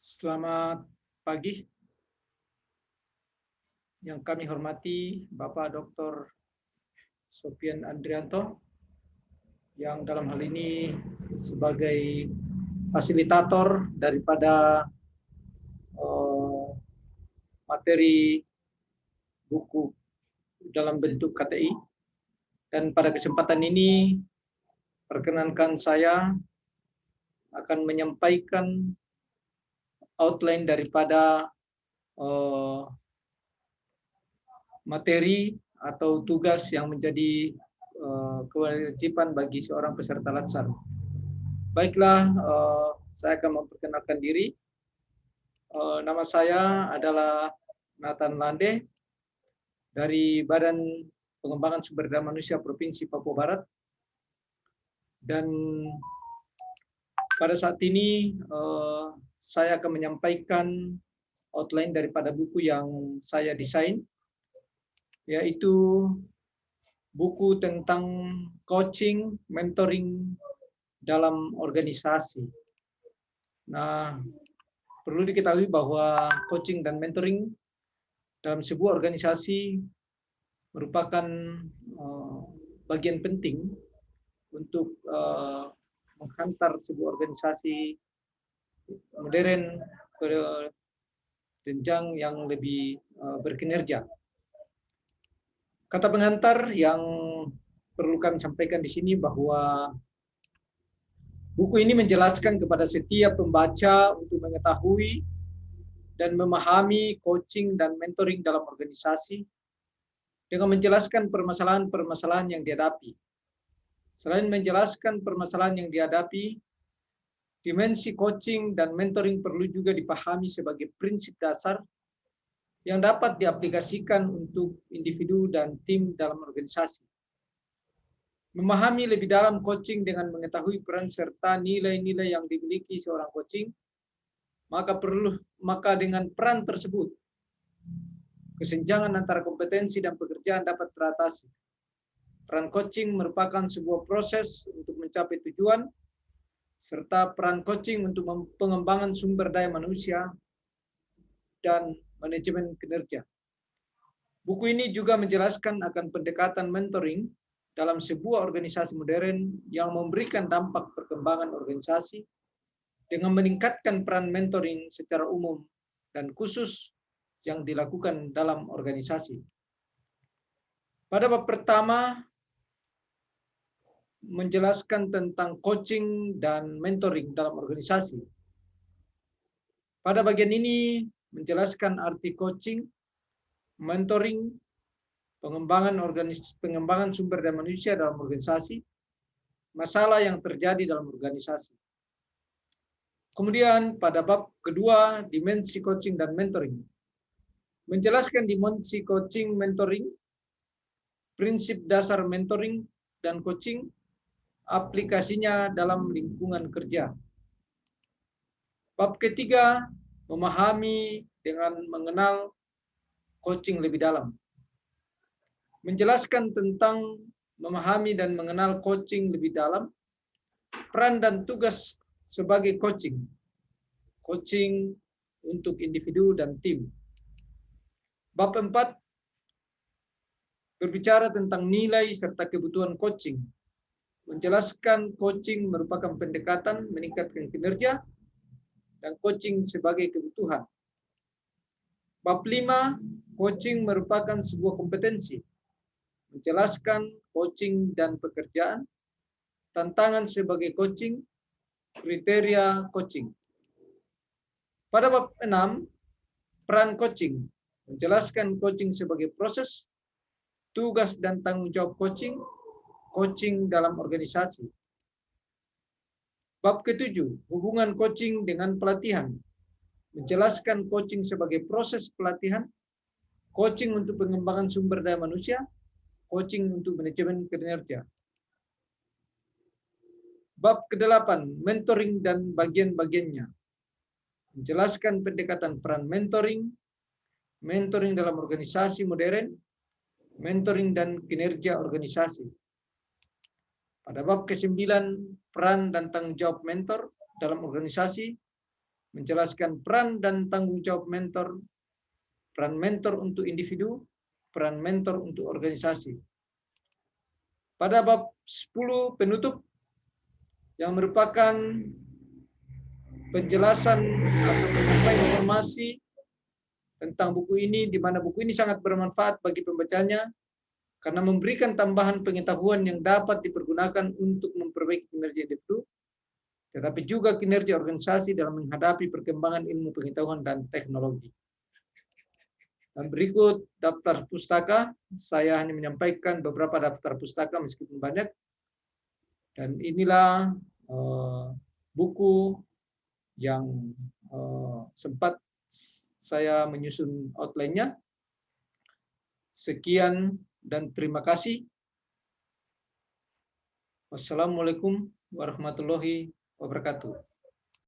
Selamat pagi, yang kami hormati Bapak Dr. Sofian Andrianto, yang dalam hal ini sebagai fasilitator daripada eh, materi buku dalam bentuk KTI. Dan pada kesempatan ini, perkenankan saya akan menyampaikan outline daripada materi atau tugas yang menjadi kewajiban bagi seorang peserta latsar. Baiklah, saya akan memperkenalkan diri. Nama saya adalah Nathan Lande dari Badan Pengembangan Sumber Daya Manusia Provinsi Papua Barat. Dan pada saat ini saya akan menyampaikan outline daripada buku yang saya desain, yaitu buku tentang coaching, mentoring dalam organisasi. Nah, perlu diketahui bahwa coaching dan mentoring dalam sebuah organisasi merupakan bagian penting untuk menghantar sebuah organisasi modern ke jenjang yang lebih berkinerja. Kata pengantar yang perlu kami sampaikan di sini bahwa buku ini menjelaskan kepada setiap pembaca untuk mengetahui dan memahami coaching dan mentoring dalam organisasi dengan menjelaskan permasalahan-permasalahan yang dihadapi. Selain menjelaskan permasalahan yang dihadapi, dimensi coaching dan mentoring perlu juga dipahami sebagai prinsip dasar yang dapat diaplikasikan untuk individu dan tim dalam organisasi. Memahami lebih dalam coaching dengan mengetahui peran serta nilai-nilai yang dimiliki seorang coaching, maka dengan peran tersebut, kesenjangan antara kompetensi dan pekerjaan dapat teratasi. Peran coaching merupakan sebuah proses untuk mencapai tujuan, serta peran coaching untuk pengembangan sumber daya manusia dan manajemen kinerja. Buku ini juga menjelaskan akan pendekatan mentoring dalam sebuah organisasi modern yang memberikan dampak perkembangan organisasi dengan meningkatkan peran mentoring secara umum dan khusus yang dilakukan dalam organisasi. Pada bab pertama, menjelaskan tentang coaching dan mentoring dalam organisasi. Pada bagian ini menjelaskan arti coaching, mentoring, pengembangan sumber daya manusia dalam organisasi, masalah yang terjadi dalam organisasi. Kemudian pada bab kedua, dimensi coaching dan mentoring. Menjelaskan dimensi coaching, mentoring, prinsip dasar mentoring dan coaching, aplikasinya dalam lingkungan kerja. Bab ketiga, memahami dengan mengenal coaching lebih dalam. Menjelaskan tentang memahami dan mengenal coaching lebih dalam, peran dan tugas sebagai coaching untuk individu dan tim. Bab 4 berbicara tentang nilai serta kebutuhan coaching. Menjelaskan coaching merupakan pendekatan meningkatkan kinerja dan coaching sebagai kebutuhan. Bab 5, coaching merupakan sebuah kompetensi. Menjelaskan coaching dan pekerjaan, tantangan sebagai coaching, kriteria coaching. Pada bab 6, peran coaching. Menjelaskan coaching sebagai proses, tugas dan tanggung jawab coaching dalam organisasi. Bab ke-7, hubungan coaching dengan pelatihan. Menjelaskan coaching sebagai proses pelatihan, coaching untuk pengembangan sumber daya manusia, coaching untuk manajemen kinerja. Bab ke-8, mentoring dan bagian-bagiannya. Menjelaskan pendekatan peran mentoring dalam organisasi modern, mentoring dan kinerja organisasi. Pada bab ke-9, peran dan tanggung jawab mentor dalam organisasi, menjelaskan peran dan tanggung jawab mentor, peran mentor untuk individu, peran mentor untuk organisasi. Pada bab 10 penutup yang merupakan penjelasan atau penyampaian informasi tentang buku ini, di mana buku ini sangat bermanfaat bagi pembacanya karena memberikan tambahan pengetahuan yang dapat dipergunakan untuk memperbaiki kinerja individu, tetapi juga kinerja organisasi dalam menghadapi perkembangan ilmu pengetahuan dan teknologi. Dan berikut daftar pustaka. Saya hanya menyampaikan beberapa daftar pustaka meskipun banyak. Dan inilah buku yang sempat saya menyusun outline-nya. Sekian dan terima kasih. Wassalamualaikum warahmatullahi wabarakatuh.